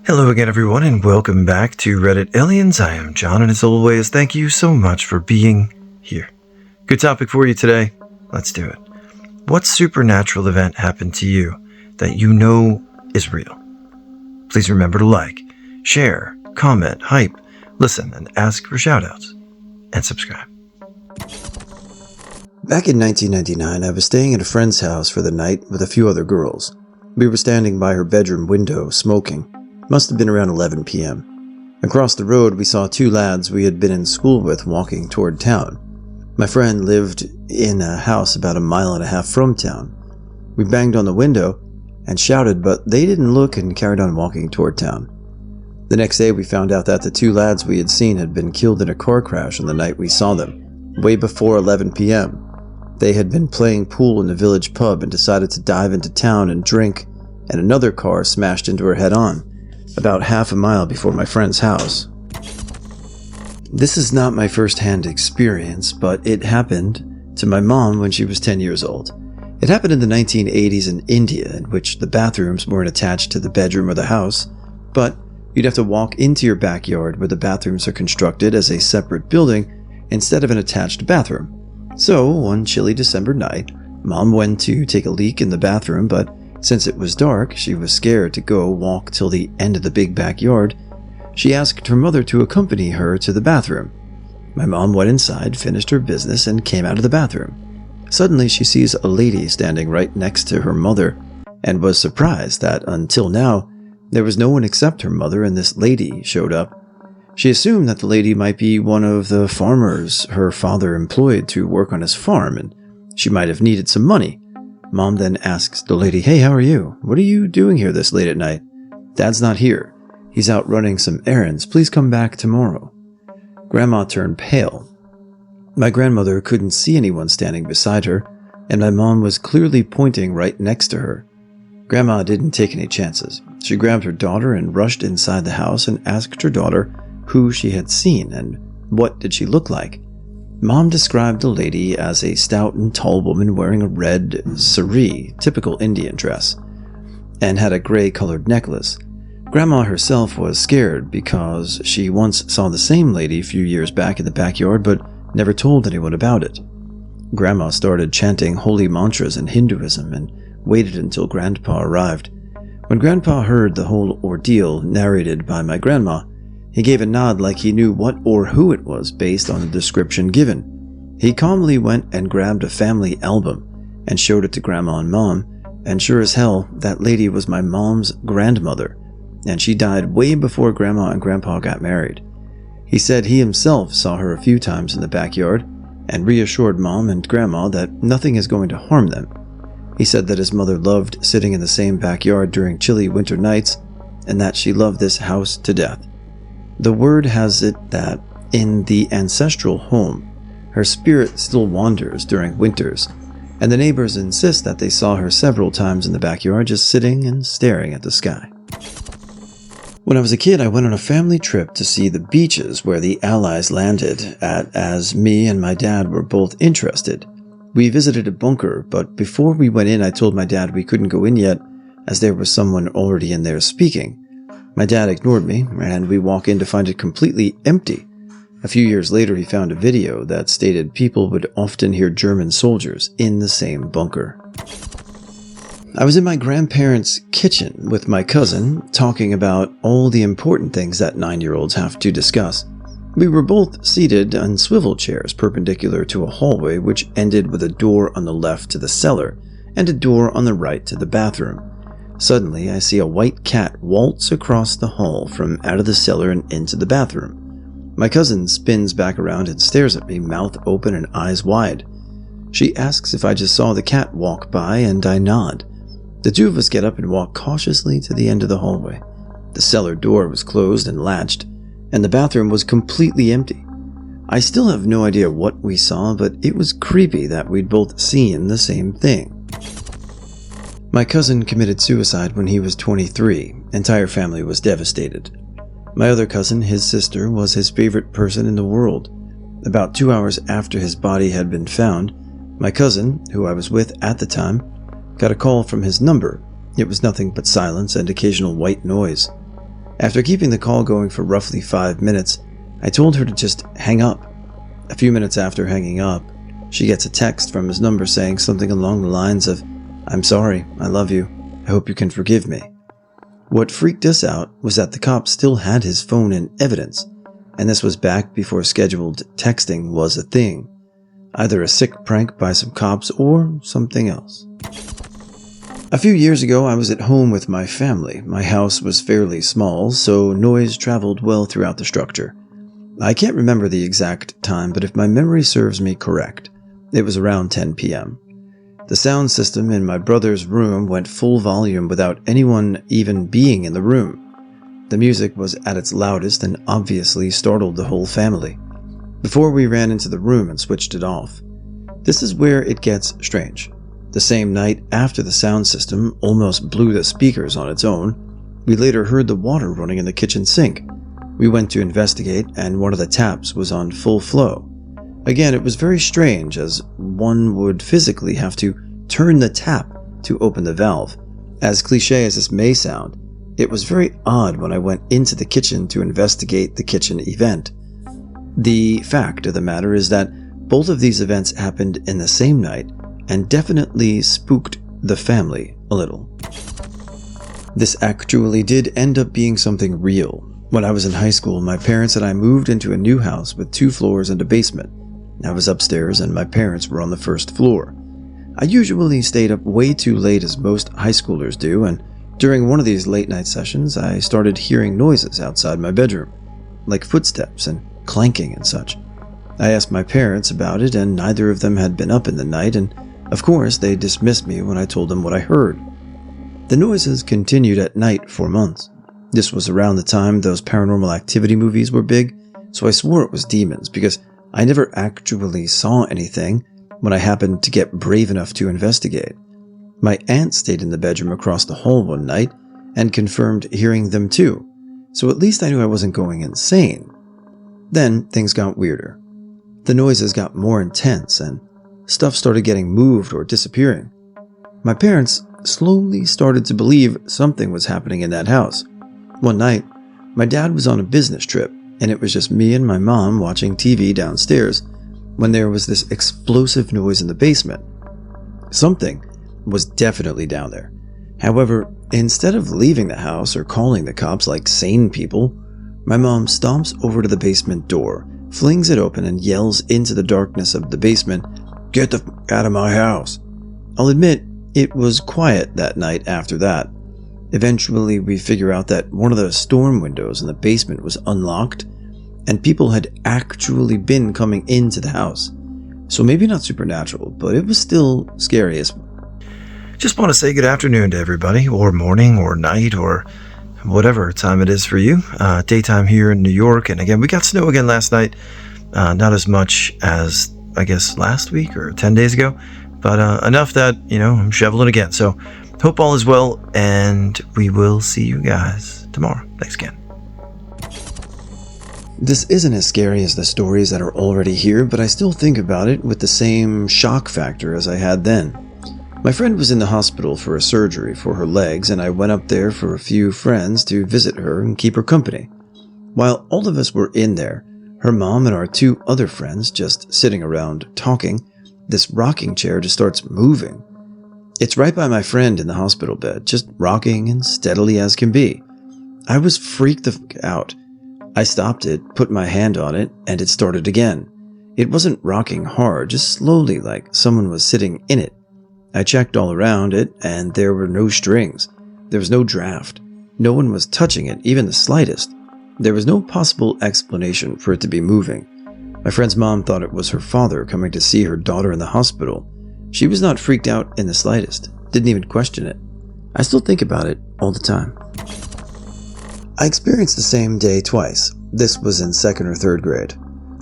Hello again, everyone, and welcome back to Reddit Aliens. I am John, and as always, thank you so much for being here. Good topic for you today. Let's do it. What supernatural event happened to you that you know is real? Please remember to like, share, comment, hype, listen, and ask for shoutouts. And subscribe. Back in 1999, I was staying at a friend's house for the night with a few other girls. We were standing by her bedroom window, smoking. Must have been around 11 p.m. Across the road, we saw two lads we had been in school with walking toward town. My friend lived in a house about 1.5 miles from town. We banged on the window and shouted, but they didn't look and carried on walking toward town. The next day, we found out that the two lads we had seen had been killed in a car crash on the night we saw them, way before 11 p.m. They had been playing pool in the village pub and decided to dive into town and drink, and another car smashed into her head-on, about 1/2 mile before my friend's house. This is not my first-hand experience, but it happened to my mom when she was 10 years old. It happened in the 1980s in India, in which the bathrooms weren't attached to the bedroom or the house, but you'd have to walk into your backyard where the bathrooms are constructed as a separate building instead of an attached bathroom. So, one chilly December night, Mom went to take a leak in the bathroom, but since it was dark, she was scared to go walk till the end of the big backyard. She asked her mother to accompany her to the bathroom. My mom went inside, finished her business, and came out of the bathroom. Suddenly, she sees a lady standing right next to her mother, and was surprised that, until now, there was no one except her mother, and this lady showed up. She assumed that the lady might be one of the farmers her father employed to work on his farm, and she might have needed some money. Mom then asks the lady, "Hey, how are you? What are you doing here this late at night? Dad's not here. He's out running some errands. Please come back tomorrow." Grandma turned pale. My grandmother couldn't see anyone standing beside her, and my mom was clearly pointing right next to her. Grandma didn't take any chances. She grabbed her daughter and rushed inside the house and asked her daughter who she had seen and what did she look like. Mom described the lady as a stout and tall woman wearing a red saree, typical Indian dress, and had a gray-colored necklace. Grandma herself was scared because she once saw the same lady a few years back in the backyard but never told anyone about it. Grandma started chanting holy mantras in Hinduism and waited until Grandpa arrived. When Grandpa heard the whole ordeal narrated by my grandma, he gave a nod like he knew what or who it was based on the description given. He calmly went and grabbed a family album and showed it to Grandma and Mom, and sure as hell, that lady was my mom's grandmother, and she died way before Grandma and Grandpa got married. He said he himself saw her a few times in the backyard and reassured Mom and Grandma that nothing is going to harm them. He said that his mother loved sitting in the same backyard during chilly winter nights and that she loved this house to death. The word has it that in the Ancestral home, her spirit still wanders during winters, and the neighbors insist that they saw her several times in the backyard just sitting and staring at the sky. When I was a kid, I went on a family trip to see the beaches where the Allies landed at, as me and my dad were both interested. We visited a bunker, but before we went in, I told my dad we couldn't go in yet as there was someone already in there speaking. My dad ignored me, and we walk in to find it completely empty. A few years later, he found a video that stated people would often hear German soldiers in the same bunker. I was in my grandparents' kitchen with my cousin, talking about all the important things that 9-year-olds have to discuss. We were both seated on swivel chairs perpendicular to a hallway which ended with a door on the left to the cellar and a door on the right to the bathroom. Suddenly, I see a white cat waltz across the hall from out of the cellar and into the bathroom. My cousin spins back around and stares at me, mouth open and eyes wide. She asks if I just saw the cat walk by, and I nod. The two of us get up and walk cautiously to the end of the hallway. The cellar door was closed and latched, and the bathroom was completely empty. I still have no idea what we saw, but it was creepy that we'd both seen the same thing. My cousin committed suicide when he was 23. Entire family was devastated. My other cousin, his sister, was his favorite person in the world. About 2 hours after his body had been found, my cousin, who I was with at the time, got a call from his number. It was nothing but silence and occasional white noise. After keeping the call going for roughly 5 minutes, I told her to just hang up. A few minutes after hanging up, she gets a text from his number saying something along the lines of, "I'm sorry, I love you, I hope you can forgive me." What freaked us out was that the cops still had his phone in evidence, and this was back before scheduled texting was a thing. Either a sick prank by some cops or something else. A few years ago, I was at home with my family. My house was fairly small, so noise traveled well throughout the structure. I can't remember the exact time, but if my memory serves me correct, it was around 10 p.m. The sound system in my brother's room went full volume without anyone even being in the room. The music was at its loudest and obviously startled the whole family. Before we ran into the room and switched it off. This is where it gets strange. The same night after the sound system almost blew the speakers on its own, we later heard the water running in the kitchen sink. We went to investigate, and one of the taps was on full flow. Again, it was very strange, as one would physically have to turn the tap to open the valve. As cliche as this may sound, it was very odd when I went into the kitchen to investigate the kitchen event. The fact of the matter is that both of these events happened in the same night and definitely spooked the family a little. This actually did end up being something real. When I was in high school, my parents and I moved into a new house with 2 floors and a basement. I was upstairs and my parents were on the first floor. I usually stayed up way too late, as most high schoolers do, and during one of these late night sessions, I started hearing noises outside my bedroom, like footsteps and clanking and such. I asked my parents about it, and neither of them had been up in the night, and of course they dismissed me when I told them what I heard. The noises continued at night for months. This was around the time those paranormal activity movies were big, so I swore it was demons because I never actually saw anything when I happened to get brave enough to investigate. My aunt stayed in the bedroom across the hall one night and confirmed hearing them too, so at least I knew I wasn't going insane. Then things got weirder. The noises got more intense and stuff started getting moved or disappearing. My parents slowly started to believe something was happening in that house. One night, my dad was on a business trip, and it was just me and my mom watching TV downstairs when there was this explosive noise in the basement. Something was definitely down there. However, instead of leaving the house or calling the cops like sane people, my mom stomps over to the basement door, flings it open, and yells into the darkness of the basement, "Get the f*** out of my house." I'll admit, it was quiet that night after that. Eventually, we figure out that one of the storm windows in the basement was unlocked, and people had actually been coming into the house. So maybe not supernatural, but it was still scary as. Just want to say good afternoon to everybody, or morning, or night, or whatever time it is for you. Daytime here in New York, and again, we got snow again last night. Not as much as, I guess, last week or 10 days ago, but enough that, I'm shoveling again. So hope all is well, and we will see you guys tomorrow. Thanks again. This isn't as scary as the stories that are already here, but I still think about it with the same shock factor as I had then. My friend was in the hospital for a surgery for her legs, and I went up there for a few friends to visit her and keep her company. While all of us were in there, her mom and our 2 other friends just sitting around talking, this rocking chair just starts moving. It's right by my friend in the hospital bed, just rocking and steadily as can be. I was freaked the f*** out. I stopped it, put my hand on it, and it started again. It wasn't rocking hard, just slowly, like someone was sitting in it. I checked all around it, and there were no strings. There was no draft. No one was touching it, even the slightest. There was no possible explanation for it to be moving. My friend's mom thought it was her father coming to see her daughter in the hospital. She was not freaked out in the slightest, didn't even question it. I still think about it all the time. I experienced the same day twice. This was in 2nd or 3rd grade.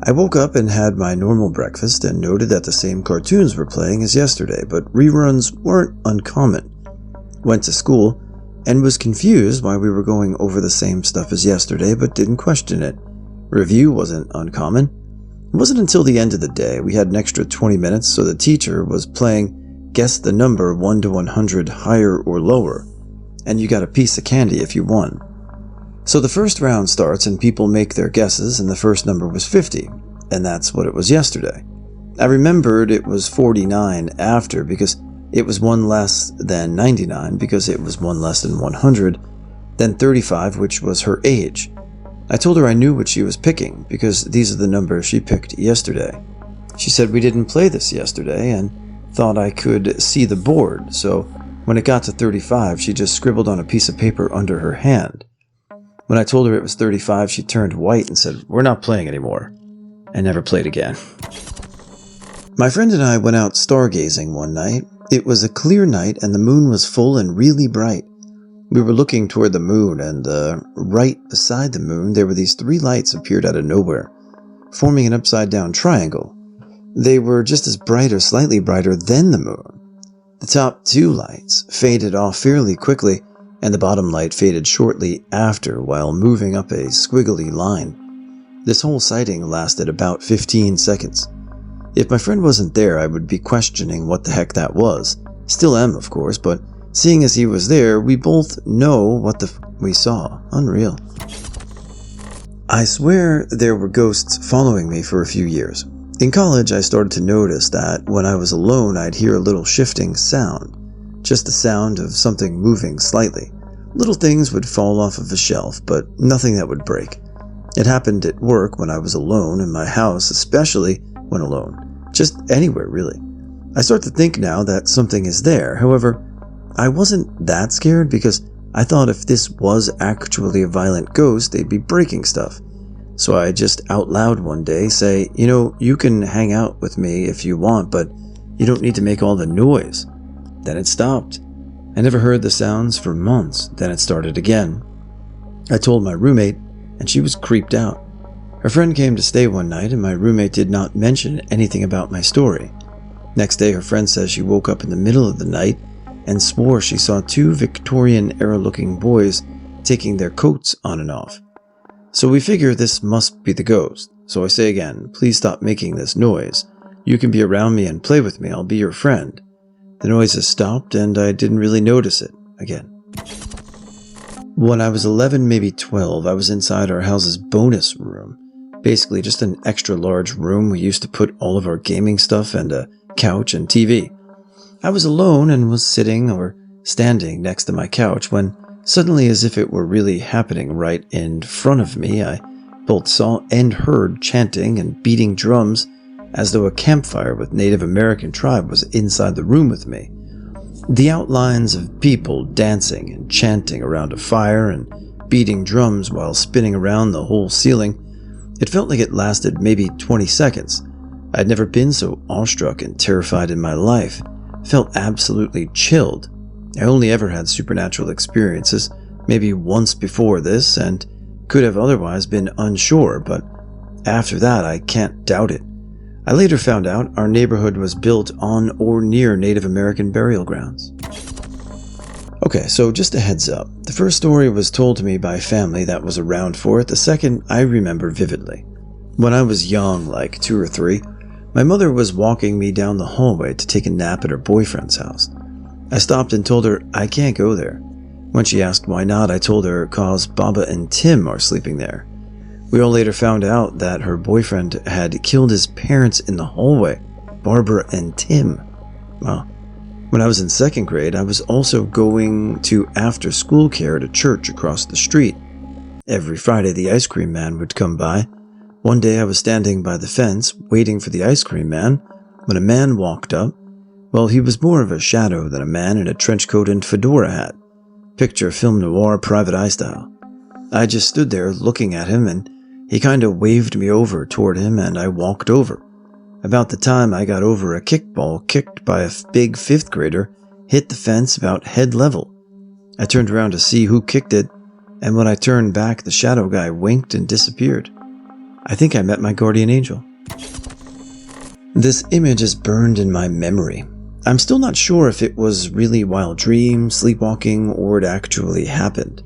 I woke up and had my normal breakfast and noted that the same cartoons were playing as yesterday, but reruns weren't uncommon. Went to school and was confused why we were going over the same stuff as yesterday, but didn't question it. Review wasn't uncommon. It wasn't until the end of the day we had an extra 20 minutes, so the teacher was playing Guess the Number 1 to 100 higher or lower, and you got a piece of candy if you won. So the first round starts and people make their guesses, and the first number was 50, and that's what it was yesterday. I remembered it was 49 after because it was one less than 99 because it was one less than 100, then 35, which was her age. I told her I knew what she was picking because these are the numbers she picked yesterday. She said we didn't play this yesterday and thought I could see the board, so when it got to 35, she just scribbled on a piece of paper under her hand. When I told her it was 35, she turned white and said, "We're not playing anymore," and never played again. My friend and I went out stargazing one night. It was a clear night and the moon was full and really bright. We were looking toward the moon, and right beside the moon there were these 3 lights appeared out of nowhere, forming an upside-down triangle. They were just as bright or slightly brighter than the moon. The top 2 lights faded off fairly quickly, and the bottom light faded shortly after while moving up a squiggly line. This whole sighting lasted about 15 seconds. If my friend wasn't there, I would be questioning what the heck that was. Still am, of course, but seeing as he was there, we both know what we saw. Unreal. I swear there were ghosts following me for a few years. In college, I started to notice that when I was alone, I'd hear a little shifting sound. Just the sound of something moving slightly. Little things would fall off of a shelf, but nothing that would break. It happened at work when I was alone, in my house, especially when alone. Just anywhere, really. I start to think now that something is there. However, I wasn't that scared because I thought if this was actually a violent ghost, they'd be breaking stuff. So I just out loud one day say, you can hang out with me if you want, but you don't need to make all the noise. Then it stopped. I never heard the sounds for months. Then it started again. I told my roommate, and she was creeped out. Her friend came to stay one night, and my roommate did not mention anything about my story. Next day, her friend says she woke up in the middle of the night and swore she saw 2 Victorian-era-looking boys taking their coats on and off. So we figure this must be the ghost. So I say again, please stop making this noise. You can be around me and play with me. I'll be your friend. The noises stopped, and I didn't really notice it again. When I was 11, maybe 12, I was inside our house's bonus room. Basically just an extra large room we used to put all of our gaming stuff and a couch and TV. I was alone and was sitting or standing next to my couch when suddenly, as if it were really happening right in front of me, I both saw and heard chanting and beating drums as though a campfire with Native American tribe was inside the room with me. The outlines of people dancing and chanting around a fire and beating drums while spinning around the whole ceiling. It felt like it lasted maybe 20 seconds. I'd never been so awestruck and terrified in my life. Felt absolutely chilled. I only ever had supernatural experiences, maybe once before this, and could have otherwise been unsure, but after that I can't doubt it. I later found out our neighborhood was built on or near Native American burial grounds. Okay, so just a heads up. The first story was told to me by family that was around for it. The second I remember vividly. When I was young, like 2 or 3, my mother was walking me down the hallway to take a nap at her boyfriend's house. I stopped and told her I can't go there. When she asked why not, I told her cause Baba and Tim are sleeping there. We all later found out that her boyfriend had killed his parents in the hallway, Barbara and Tim. Well, when I was in 2nd grade, I was also going to after-school care at a church across the street. Every Friday, the ice cream man would come by. One day, I was standing by the fence, waiting for the ice cream man, when a man walked up. Well, he was more of a shadow than a man in a trench coat and fedora hat. Picture film noir private eye style. I just stood there looking at him, and he kind of waved me over toward him, and I walked over. About the time I got over, a kickball kicked by a big 5th grader hit the fence about head level. I turned around to see who kicked it, and when I turned back, the shadow guy winked and disappeared. I think I met my guardian angel. This image is burned in my memory. I'm still not sure if it was really wild dream, sleepwalking, or it actually happened.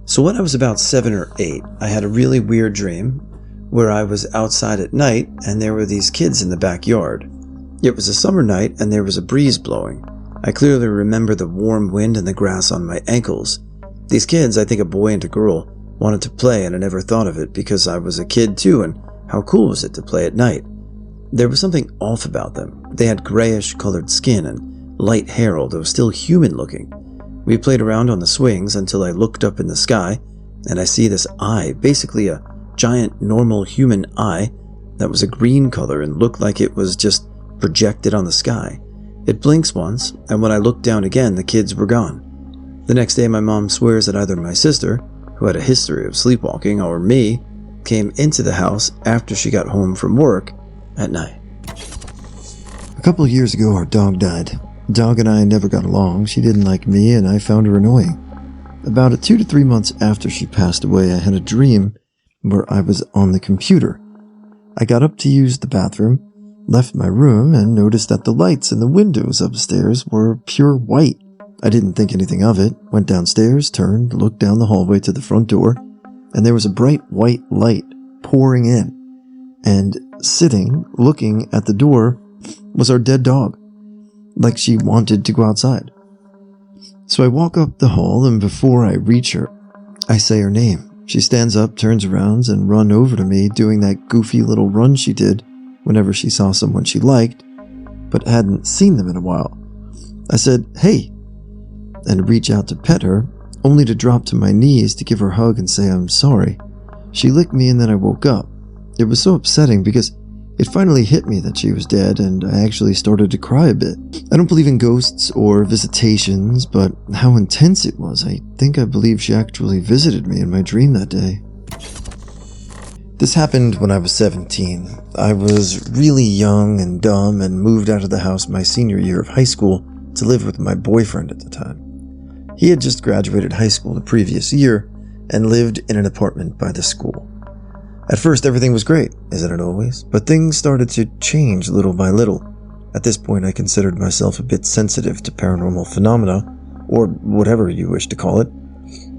So when I was about 7 or 8, I had a really weird dream where I was outside at night and there were these kids in the backyard. It was a summer night and there was a breeze blowing. I clearly remember the warm wind and the grass on my ankles. These kids, I think a boy and a girl, wanted to play and I never thought of it because I was a kid too, and how cool was it to play at night? There was something off about them. They had grayish colored skin and light hair, although still human looking. We played around on the swings until I looked up in the sky and I see this eye, basically a giant normal human eye that was a green color and looked like it was just projected on the sky. It blinks once, and when I looked down again, the kids were gone. The next day, my mom swears that either my sister, who had a history of sleepwalking, or me, came into the house after she got home from work at night. A couple of years ago, our dog died. The dog and I never got along. She didn't like me, and I found her annoying. About 2 to 3 months after she passed away, I had a dream where I was on the computer. I got up to use the bathroom, left my room, and noticed that the lights in the windows upstairs were pure white. I didn't think anything of it, went downstairs, turned, looked down the hallway to the front door, and there was a bright white light pouring in. And sitting, looking at the door, was our dead dog, like she wanted to go outside. So I walk up the hall, and before I reach her, I say her name. She stands up, turns around, and runs over to me, doing that goofy little run she did whenever she saw someone she liked, but hadn't seen them in a while. I said, "Hey," and reach out to pet her, only to drop to my knees to give her a hug and say I'm sorry. She licked me and then I woke up. It was so upsetting because it finally hit me that she was dead, and I actually started to cry a bit. I don't believe in ghosts or visitations, but how intense it was. I think I believe she actually visited me in my dream that day. This happened when I was 17. I was really young and dumb and moved out of the house my senior year of high school to live with my boyfriend at the time. He had just graduated high school the previous year and lived in an apartment by the school. At first, everything was great, isn't it always? But things started to change little by little. At this point, I considered myself a bit sensitive to paranormal phenomena, or whatever you wish to call it,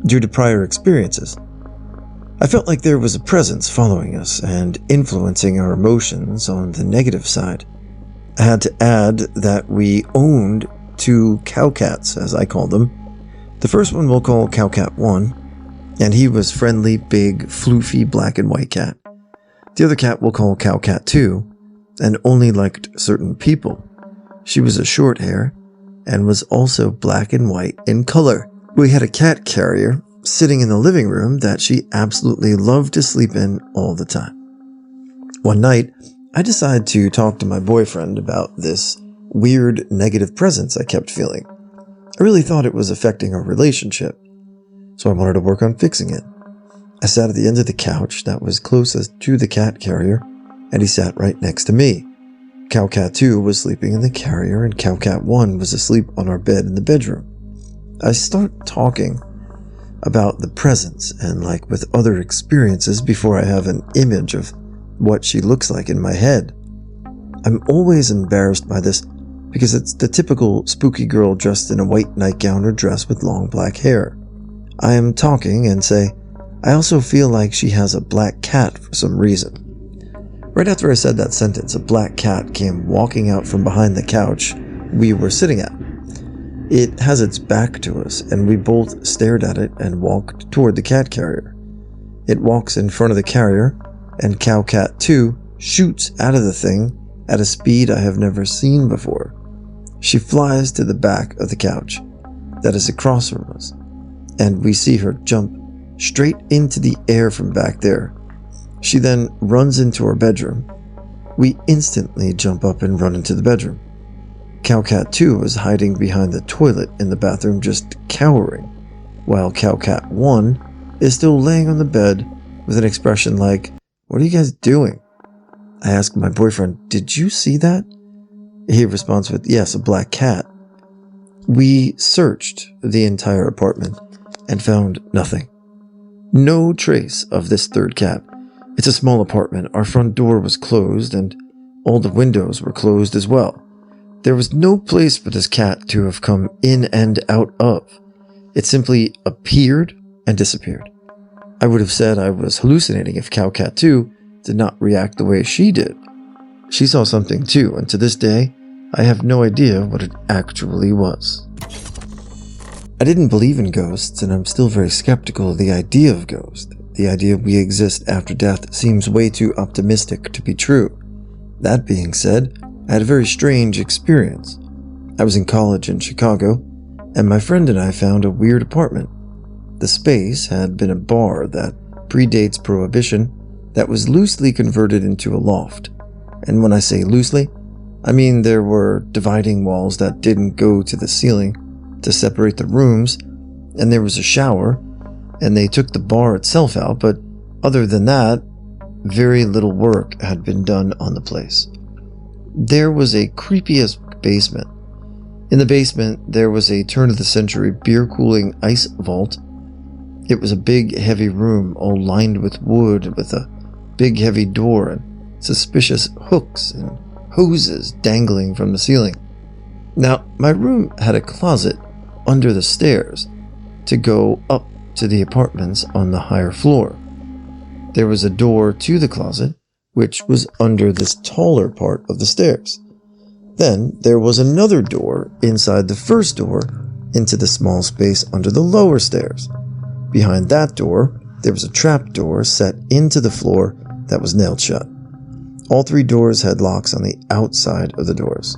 due to prior experiences. I felt like there was a presence following us and influencing our emotions on the negative side. I had to add that we owned 2 cow cats, as I called them. The first one we'll call Cow Cat 1, and he was friendly, big, floofy black and white cat. The other cat we'll call Cow Cat 2, and only liked certain people. She was a short hair, and was also black and white in color. We had a cat carrier sitting in the living room that she absolutely loved to sleep in all the time. One night, I decided to talk to my boyfriend about this weird negative presence I kept feeling. I really thought it was affecting our relationship, so I wanted to work on fixing it. I sat at the end of the couch that was closest to the cat carrier, and he sat right next to me. Cow Cat 2 was sleeping in the carrier, and Cow Cat 1 was asleep on our bed in the bedroom. I start talking about the presence and like with other experiences before I have an image of what she looks like in my head. I'm always embarrassed by this because it's the typical spooky girl dressed in a white nightgown or dress with long black hair. I am talking and say, I also feel like she has a black cat for some reason. Right after I said that sentence, a black cat came walking out from behind the couch we were sitting at. It has its back to us, and we both stared at it and walked toward the cat carrier. It walks in front of the carrier, and Cow Cat 2 shoots out of the thing at a speed I have never seen before. She flies to the back of the couch that is across from us, and we see her jump straight into the air from back there. She then runs into our bedroom. We instantly jump up and run into the bedroom. Cow Cat 2 is hiding behind the toilet in the bathroom, just cowering, while Cow Cat 1 is still laying on the bed with an expression like, "What are you guys doing?" I ask my boyfriend, "Did you see that?" He responds with, "Yes, a black cat." We searched the entire apartment and found nothing. No trace of this third cat. It's a small apartment. Our front door was closed and all the windows were closed as well. There was no place for this cat to have come in and out of. It simply appeared and disappeared. I would have said I was hallucinating if Cow Cat 2 did not react the way she did. She saw something too, and to this day, I have no idea what it actually was. I didn't believe in ghosts, and I'm still very skeptical of the idea of ghosts. The idea we exist after death seems way too optimistic to be true. That being said, I had a very strange experience. I was in college in Chicago, and my friend and I found a weird apartment. The space had been a bar that predates Prohibition that was loosely converted into a loft. And when I say loosely, I mean there were dividing walls that didn't go to the ceiling to separate the rooms, and there was a shower, and they took the bar itself out, but other than that, very little work had been done on the place. There was a creepy-as basement. In the basement, there was a turn-of-the-century beer-cooling ice vault. It was a big, heavy room, all lined with wood, with a big, heavy door and suspicious hooks and hoses dangling from the ceiling. Now, my room had a closet under the stairs to go up to the apartments on the higher floor. There was a door to the closet, which was under this taller part of the stairs. Then there was another door inside the first door into the small space under the lower stairs. Behind that door, there was a trap door set into the floor that was nailed shut. All three doors had locks on the outside of the doors.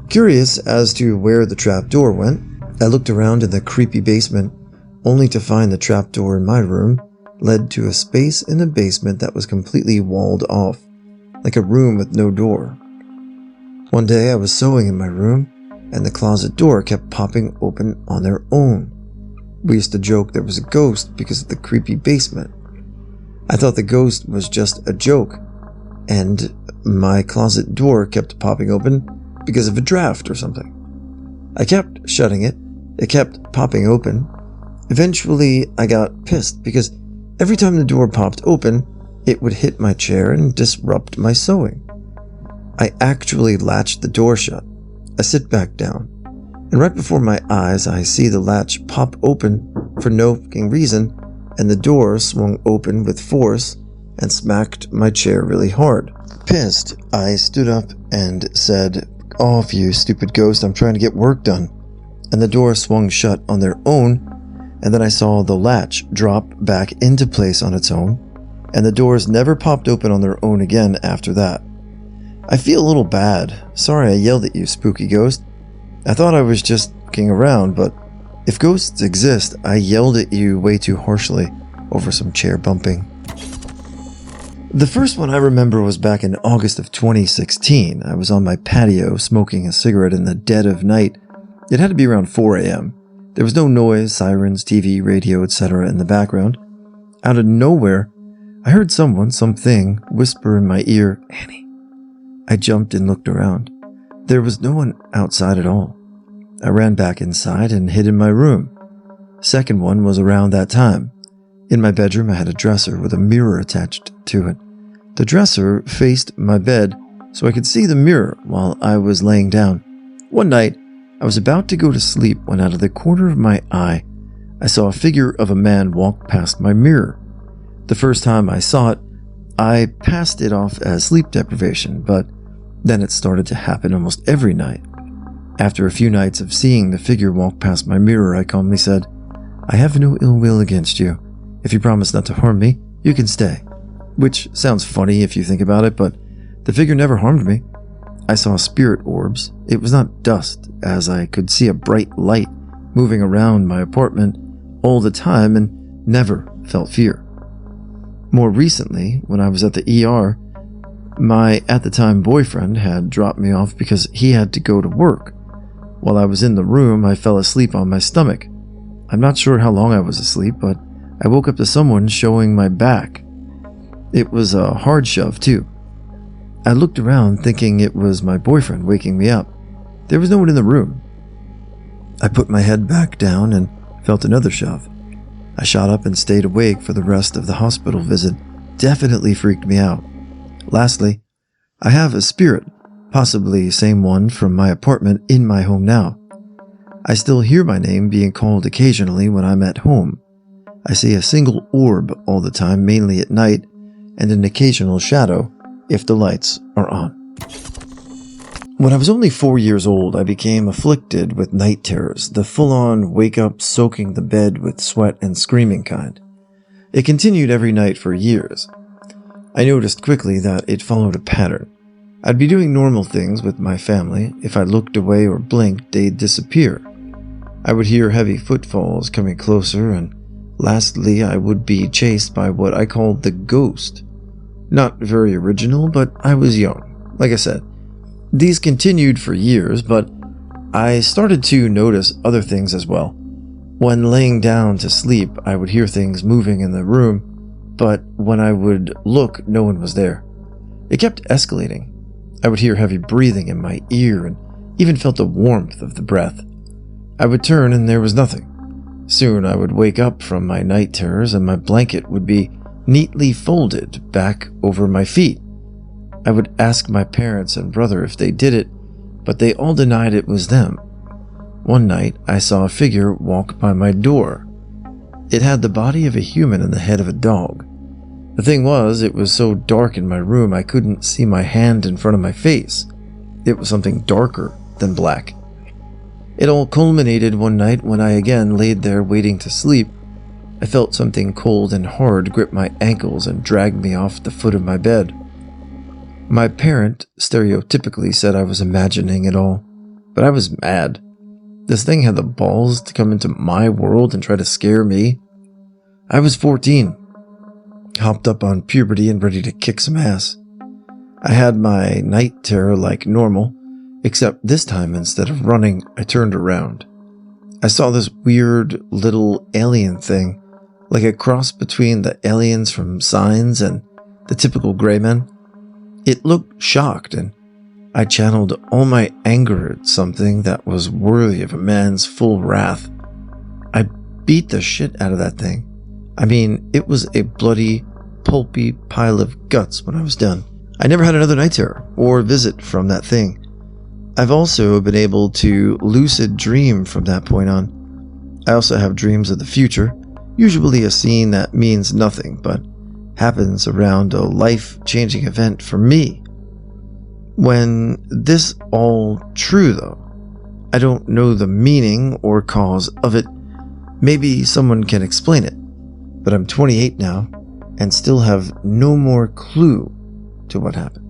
Curious as to where the trap door went, I looked around in the creepy basement, only to find the trap door in my room led to a space in the basement that was completely walled off, like a room with no door. One day I was sewing in my room, and the closet door kept popping open on their own. We used to joke there was a ghost because of the creepy basement. I thought the ghost was just a joke, and my closet door kept popping open because of a draft or something. I kept shutting it. It kept popping open. Eventually, I got pissed because every time the door popped open, it would hit my chair and disrupt my sewing. I actually latched the door shut. I sit back down, and right before my eyes, I see the latch pop open for no fucking reason, and the door swung open with force and smacked my chair really hard. Pissed, I stood up and said, "Off, you stupid ghost, I'm trying to get work done." And the door swung shut on their own, and then I saw the latch drop back into place on its own, and the doors never popped open on their own again after that. I feel a little bad. Sorry I yelled at you, spooky ghost. I thought I was just fucking around, but if ghosts exist, I yelled at you way too harshly over some chair bumping. The first one I remember was back in August of 2016. I was on my patio smoking a cigarette in the dead of night. It had to be around 4 a.m. There was no noise, sirens, TV, radio, etc. in the background. Out of nowhere, I heard something, whisper in my ear, "Annie." I jumped and looked around. There was no one outside at all. I ran back inside and hid in my room. Second one was around that time. In my bedroom, I had a dresser with a mirror attached to it. The dresser faced my bed, so I could see the mirror while I was laying down. One night, I was about to go to sleep when out of the corner of my eye, I saw a figure of a man walk past my mirror. The first time I saw it, I passed it off as sleep deprivation, but then it started to happen almost every night. After a few nights of seeing the figure walk past my mirror, I calmly said, "I have no ill will against you. If you promise not to harm me, you can stay." Which sounds funny if you think about it, but the figure never harmed me. I saw spirit orbs. It was not dust, as I could see a bright light moving around my apartment all the time and never felt fear. More recently, when I was at the ER, my at-the-time boyfriend had dropped me off because he had to go to work. While I was in the room, I fell asleep on my stomach. I'm not sure how long I was asleep, but I woke up to someone showing my back. It was a hard shove, too. I looked around thinking it was my boyfriend waking me up. There was no one in the room. I put my head back down and felt another shove. I shot up and stayed awake for the rest of the hospital visit. Definitely freaked me out. Lastly, I have a spirit, possibly same one from my apartment in my home now. I still hear my name being called occasionally when I'm at home. I see a single orb all the time, mainly at night, and an occasional shadow if the lights are on. When I was only 4 years old, I became afflicted with night terrors, the full-on wake-up soaking the bed with sweat and screaming kind. It continued every night for years. I noticed quickly that it followed a pattern. I'd be doing normal things with my family. If I looked away or blinked, they'd disappear. I would hear heavy footfalls coming closer, and lastly, I would be chased by what I called the ghost. Not very original, but I was young. Like I said, these continued for years, but I started to notice other things as well. When laying down to sleep, I would hear things moving in the room, but when I would look, no one was there. It kept escalating. I would hear heavy breathing in my ear and even felt the warmth of the breath. I would turn and there was nothing. Soon I would wake up from my night terrors and my blanket would be neatly folded back over my feet. I would ask my parents and brother if they did it, but they all denied it was them. One night, I saw a figure walk by my door. It had the body of a human and the head of a dog. The thing was, it was so dark in my room I couldn't see my hand in front of my face. It was something darker than black. It all culminated one night when I again laid there waiting to sleep. I felt something cold and hard grip my ankles and drag me off the foot of my bed. My parent stereotypically said I was imagining it all, but I was mad. This thing had the balls to come into my world and try to scare me. I was 14, hopped up on puberty and ready to kick some ass. I had my night terror like normal, except this time instead of running, I turned around. I saw this weird little alien thing, like a cross between the aliens from Signs and the typical gray men. It looked shocked, and I channeled all my anger at something that was worthy of a man's full wrath. I beat the shit out of that thing. I mean, it was a bloody, pulpy pile of guts when I was done. I never had another night terror or visit from that thing. I've also been able to lucid dream from that point on. I also have dreams of the future, usually a scene that means nothing, but happens around a life-changing event for me. When this all true though, I don't know the meaning or cause of it. Maybe someone can explain it, but I'm 28 now and still have no more clue to what happened.